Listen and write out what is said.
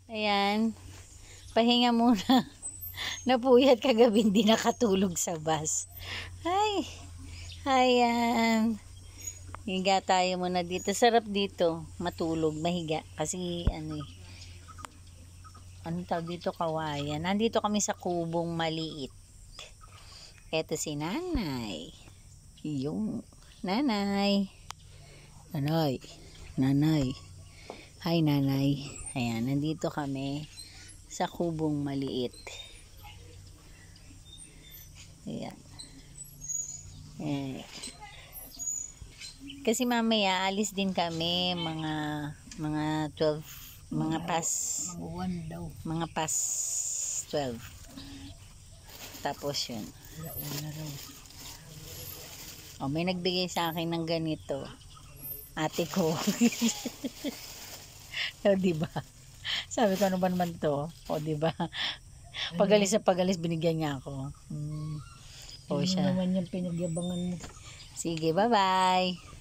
Ayan. Pahinga muna. Napuyat kagabi, hindi nakatulog sa bus. Ay. Ayan. Higa tayo muna dito. Sarap dito. Matulog, mahiga. Kasi ano tawag dito, kawayan. Nandito kami sa kubong maliit. Eto si nanay. Yung nanay. Nanay. Nanay. Hi nanay. Ayan, nandito kami sa kubong maliit. Ayan. Kasi mamaya alis din kami mga 12, mga past 12. Tapos yun. Oh, may nagbigay sa akin ng ganito. Ate ko. O, diba? Sabi ko, ano ba naman to? O, diba? Pagalis sa pagalis, binigyan niya ako. O, siya. Ano naman yung pinagyabangan mo? Sige, bye-bye.